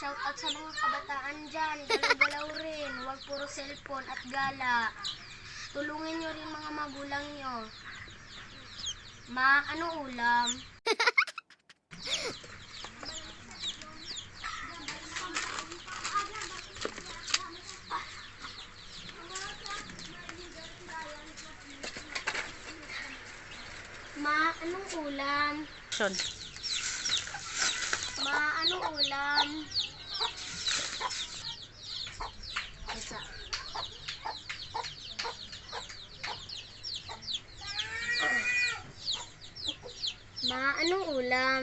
Shoutout sa mga kabataan dyan. Galaw-galaw rin. Huwag puro cellphone at gala. Tulungin nyo rin mga magulang nyo. Ma, ano ulam? Ma, anong ulam? Action. Ma, anong ulam? Isa. Ma, anong ulam?